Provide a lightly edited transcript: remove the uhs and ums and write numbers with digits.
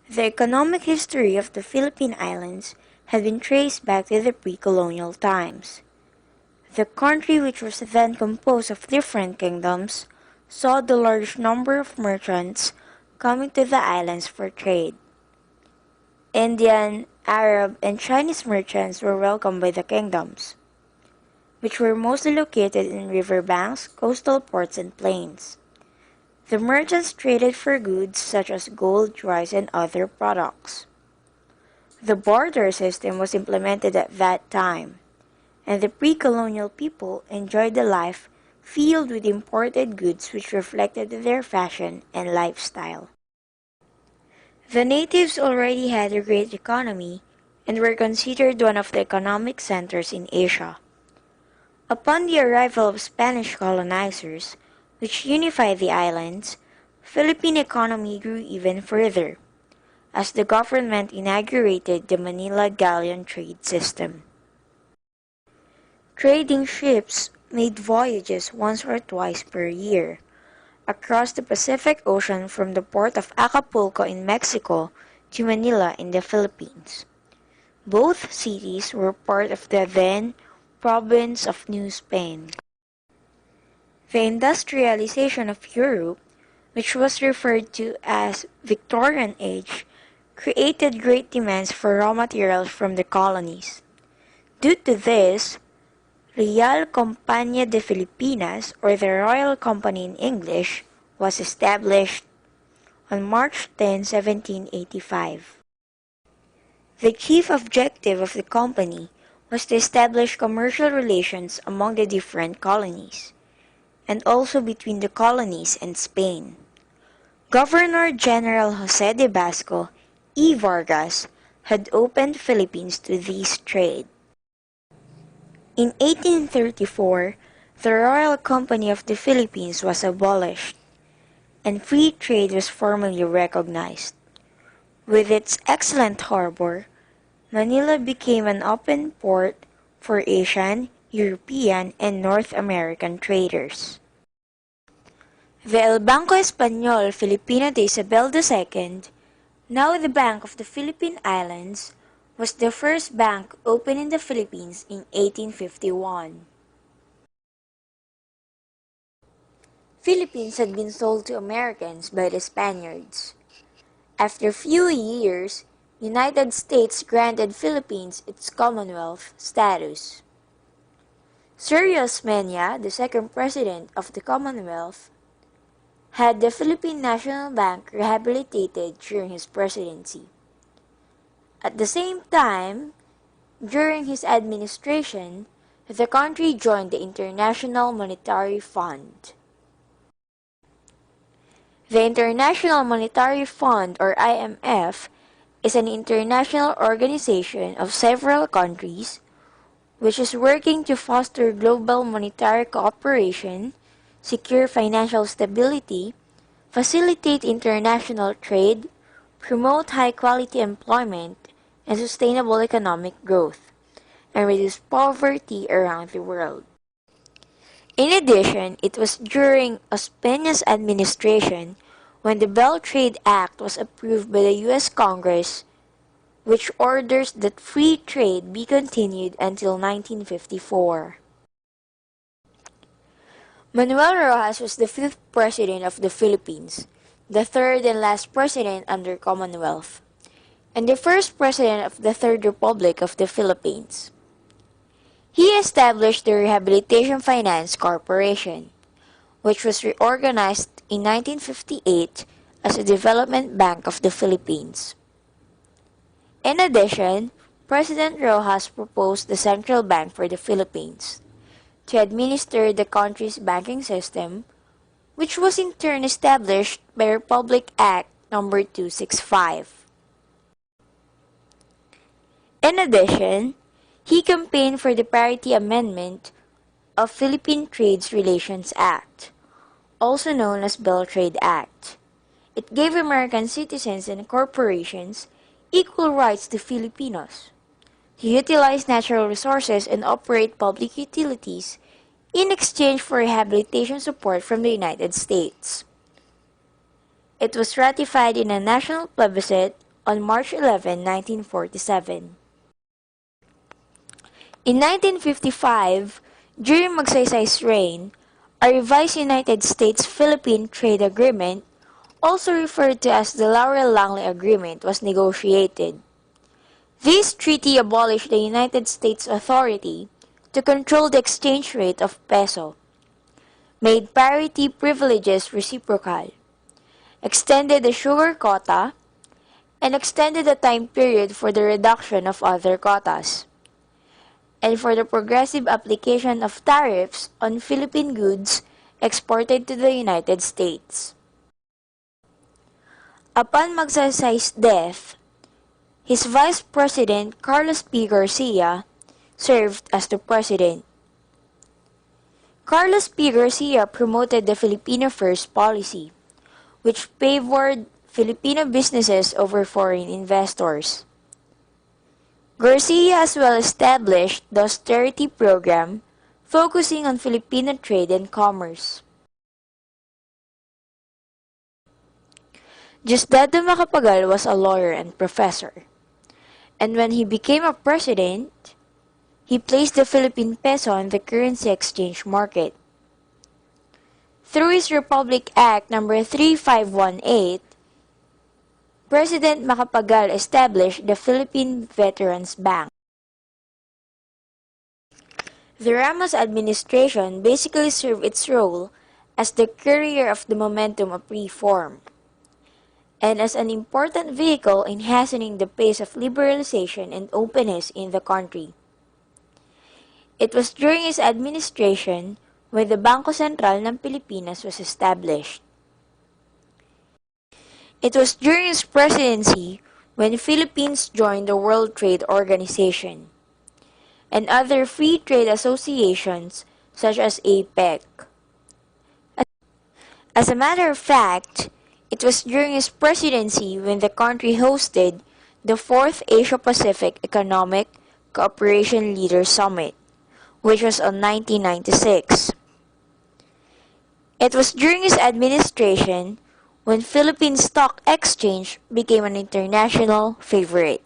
The economic history of the Philippine Islands had been traced back to the pre-colonial times. The country, which was then composed of different kingdoms, saw the large number of merchants coming to the islands for trade. Indian, Arab, and Chinese merchants were welcomed by the kingdoms, which were mostly located in riverbanks, coastal ports, and plains. The merchants traded for goods such as gold, rice, and other products. The barter system was implemented at that time, and the pre-colonial people enjoyed a life filled with imported goods which reflected their fashion and lifestyle. The natives already had a great economy and were considered one of the economic centers in Asia. Upon the arrival of Spanish colonizers, which unified the islands, Philippine economy grew even further, as the government inaugurated the Manila galleon trade system. Trading ships made voyages once or twice per year across the Pacific Ocean from the port of Acapulco in Mexico to Manila in the Philippines. Both cities were part of the then province of New Spain. The industrialization of Europe, which was referred to as Victorian Age, created great demands for raw materials from the colonies. Due to this, Real Compañía de Filipinas, or the Royal Company in English, was established on March 10, 1785. The chief objective of the company was to establish commercial relations among the different colonies, and also between the colonies and Spain. Governor-General José de Basco E. Vargas had opened Philippines to this trade. In 1834, the Royal Company of the Philippines was abolished, and free trade was formally recognized. With its excellent harbor, Manila became an open port for Asian, European, and North American traders. The El Banco Español Filipino de Isabel II, now the Bank of the Philippine Islands, was the first bank opened in the Philippines in 1851. Philippines had been sold to Americans by the Spaniards. After few years, United States granted Philippines its Commonwealth status. Sir Osmeña, the second president of the Commonwealth, had the Philippine National Bank rehabilitated during his presidency. At the same time, during his administration, the country joined the International Monetary Fund. The International Monetary Fund, or IMF, is an international organization of several countries which is working to foster global monetary cooperation, secure financial stability, facilitate international trade, promote high-quality employment, and sustainable economic growth, and reduce poverty around the world. In addition, it was during Osmeña's administration when the Bell Trade Act was approved by the U.S. Congress, which orders that free trade be continued until 1954. Manuel Rojas was the fifth president of the Philippines, the third and last president under Commonwealth, and the first president of the Third Republic of the Philippines. He established the Rehabilitation Finance Corporation, which was reorganized in 1958 as a development bank of the Philippines. In addition, President Rojas proposed the Central Bank for the Philippines to administer the country's banking system, which was in turn established by Republic Act No. 265. In addition, he campaigned for the Parity Amendment of Philippine Trades Relations Act, also known as Bell Trade Act. It gave American citizens and corporations equal rights to Filipinos to utilize natural resources and operate public utilities in exchange for rehabilitation support from the United States. It was ratified in a national plebiscite on March 11, 1947. In 1955, during Magsaysay's reign, a revised United States-Philippine Trade Agreement, also referred to as the Laurel-Langley Agreement, was negotiated. This treaty abolished the United States authority to control the exchange rate of peso, made parity privileges reciprocal, extended the sugar quota, and extended the time period for the reduction of other quotas, and for the progressive application of tariffs on Philippine goods exported to the United States. Upon Magsaysay's death, his Vice President Carlos P. Garcia served as the President. Carlos P. Garcia promoted the Filipino First policy, which favored Filipino businesses over foreign investors. Garcia as well established the austerity program, focusing on Filipino trade and commerce. Diosdado Macapagal was a lawyer and professor, and when he became a president, he placed the Philippine peso on the currency exchange market. Through his Republic Act No. 3518, President Macapagal established the Philippine Veterans Bank. The Ramos administration basically served its role as the courier of the momentum of reform, and as an important vehicle in hastening the pace of liberalization and openness in the country. It was during his administration when the Bangko Sentral ng Pilipinas was established. It was during his presidency when Philippines joined the World Trade Organization and other free trade associations such as APEC. As a matter of fact, it was during his presidency when the country hosted the 4th Asia-Pacific Economic Cooperation Leaders Summit, which was on 1996. It was during his administration when Philippine Stock Exchange became an international favorite.